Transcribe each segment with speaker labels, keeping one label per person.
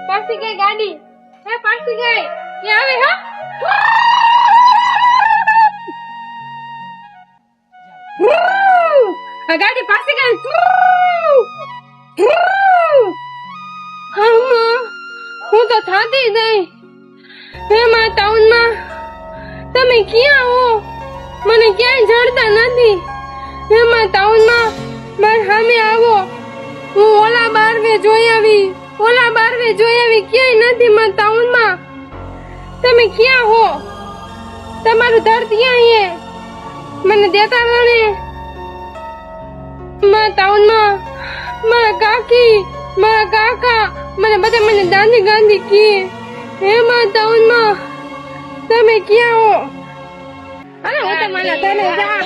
Speaker 1: પાછી ગઈ ગાડી. હે પાછી ગઈ. કે આવે હા. આ ગાડી પાછી ગઈ. હું તો થાકી ગઈ. હે માં ટાઉનમાં તમે ક્યાં હો? મને ક્યાંય જડતા નથી. હે માં ટાઉનમાં માર સામે આવો. હું ઓલા બારવે જોઈ આવી ક્યાંય નથી માં ટાઉનમાં. તમે ક્યાં હો? તમારું ઘર ક્યાં છે? મને દેતા મને માં ટાઉનમાં મારા કાકી મારા કાકા મને બધા મને દાદી ગાંધી કહે. હે માં ટાઉનમાં તમે ક્યાં હો? અરે હું તો મને તને જા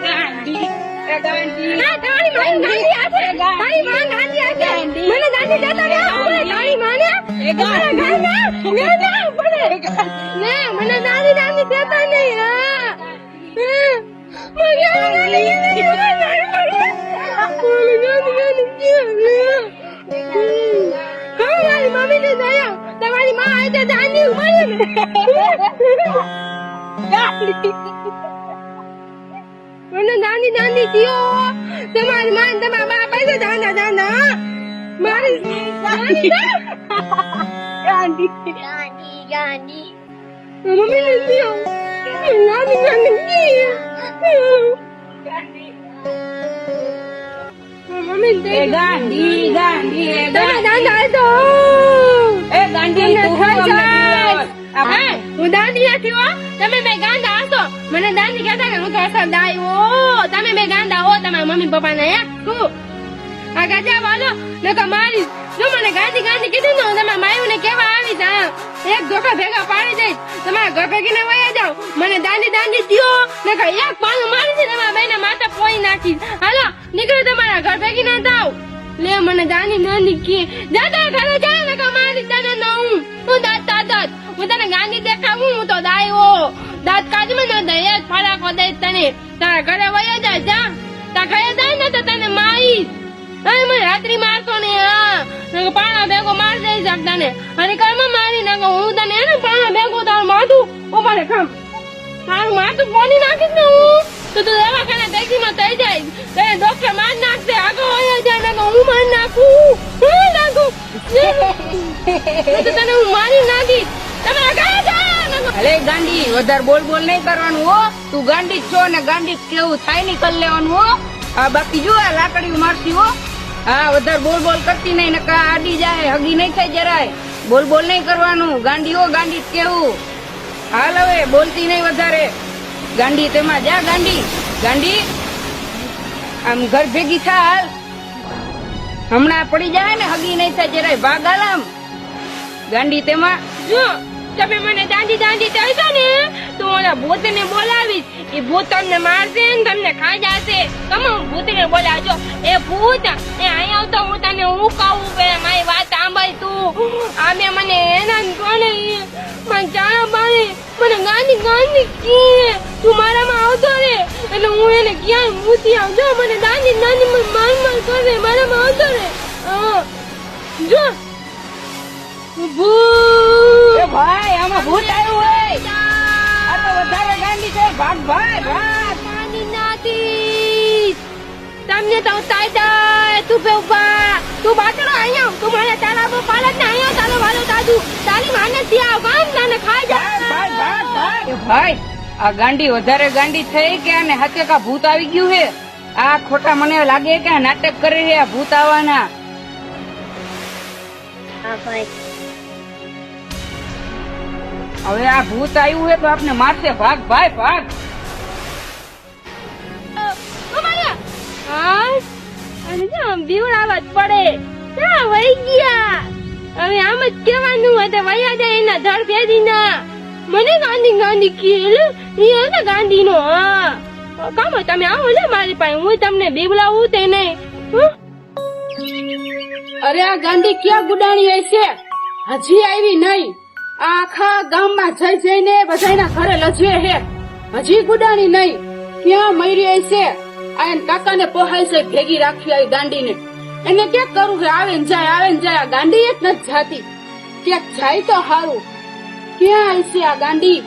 Speaker 1: ગાંધી એ ગાંધી ના તારી માં ગાંધી આછે તારી માં ગાંધી આછે મને દાદી દેતા ને મને તારી માં ને એ ગાંધી ને ના પડે ને મને દાદી દેતા નહીં. હા મને ગાંધી મારી મમ્મી ને દયા તમારી માં આજે દાદી ઉમારે ને મને દાદી દાદી કયો તમારી માં તમારા બાપ પાસે દાદા દાદા મારી દાદી ગાંધી ગાંધી ગાંધી મમ્મી ને કયો દાદી ગાંધી મમ્મી એ ગાંધી ગાંધી એ દાદા તો એ ગાંધી તું હું દાદી નથી હો. તમે બે ગાંડા હશો. મને દાદી કહેતા કે હું તો અસર દાઈ હો. તમે બે ગાંડા હો તમારા મમ્મી પપ્પા ને તું આ ગાજા વાલો નકો મારી જો મને ગાંધી ગાંધી કીધું ને તમારા માયું ને કેવા આવી જા એક ધોકા ભેગા પાડી દઈશ. તમારા ઘર ભેગીને વયા જાવ. મને દાદી દાદી દ્યો નકો એક પાનું મારી દે તમારા બેને માથા પોઈ નાખી. હાલો નીકળો તમારા ઘર ભેગી ના જાવ. લે મને દાદી નાની કે દાદા ઘરે જા નકો મારી તને ન હું દાંત હું તને ગાંધી દેખાવું. હું તો દાયો દાંત કાઢમાં ન દે એક ફરાકો દે તને. તારા ઘરે વયા જા જા. તારા ઘરે જાય ને તો તને મારીશ. અરે મને રાત્રી મારતો ને હા પાણા ભેગો માર દઈ શકતા ને અને કરમાં મારી નાખો. હું તને એને પાણા ભેગો તારું માથું ઉપાડે ખમ તારું માથું પોની નાખીશ ને હું તો તું દવાખાના ટેક્સીમાં થઈ જાય તને ડોક્ટર માર નાખશે. આગળ વયા જાય ને હું માર નાખું તો તને હું મારી નાખીશ. તમે આગળ જા.
Speaker 2: અરે ગાંડી વધારે બોલ નહીં કરવાનું હો. તું ગાંડી જ છો ને ગાંડી કેવું થાય નહીં કરી લેવાનું હો. આ બાકી જો આ લાકડીઓ મારતી હો. હા વધારે બોલ કરતી નહીં નકા આડી જાય હગી નહીં થાય જરાય. બોલ નહીં કરવાનું. ગાંડી હો ગાંડી જ કેવું. હાલ હવે બોલતી નહીં વધારે. ગાંડી તેમાં જા ગાંડી ગાંડી આમ ઘર ભેગી થા. હાલ હમણાં પડી જાય ને હગી નહીં થાય જરાય. ભાગ હાલ આમ ગાંડી તેમાં
Speaker 1: જો તમે મને દાદી દાદી કહેશો ને તો ઓલા ભૂતને બોલાવીશ. એ ભૂત તમને મારશે ને તમને ખાઈ જશે. તમે ભૂતને બોલાવજો. એ ભૂત એ અહીંયા આવતો હું તને હું કહું કે મારી વાત સાંભળ તું. આમે મને હેરાન કરે મને ચાણા પાડે મને ગાંધી ગાંધી કે તું મારામાં આવતો રે એટલે હું એને ક્યાંય મૂતી આવજો. મને દાદી દાદી મને માર કરે મારામાં આવતો રે જો ભૂત.
Speaker 2: એ ભાઈ આમાં ભૂત આવ્યું હોય. આ તો વધારે ગાંડી છે. ભાગ ભાઈ ભાગ.
Speaker 1: ગાંધી નથી તમને તો તાઈ તું બે ઉભા તું બાટલો અહીંયા તું મારા તારા બો પાલક ને અહીંયા તારો વાલો દાદુ તારી માને ત્યાં ગામ તને ખાઈ જાય.
Speaker 2: ભાઈ આ ગાંડી વધારે ગાંડી થઈ કે આને હાથે કા ભૂત આવી ગયું હે. આ ખોટા મને લાગે કે આ નાટક કરે છે આ ભૂત આવવાના.
Speaker 1: હા ભાઈ
Speaker 2: હવે આ ભૂત આવ્યું હે તો આપને મારશે. ભાગ ભાઈ ભાગ.
Speaker 1: બીવડાવવા જ પડે. ક્યાં વહી ગયા? હવે આમ જ કેવાનું હતું વયા જાય એના ધડ ભેદી ના. મને ગાંધી ગાંધી કીધું ગાંધી નો. હા કામ તમે આવો ને મારી પાસે હું તમને બીવડાવું તે નહીં.
Speaker 3: અરે આ ગાંધી ક્યાં ગુડાણી હશે? હજી આવી નહીં. આખા ગામમાં જઈને બધાના ઘરે લજવે હે. હજી ગુડાણી નહીં. ક્યાં મરી હશે? આ કાકાને પોહાય છે ભેગી રાખી આવી ગાંડીને. એને ક્યાંક કરવું છે, આવે ને જાય આવે ને જાય. આ ગાંડી જ નથી જાતી. ક્યાંક જાય તો હારું. ક્યાં આવી છે આ ગાંડી?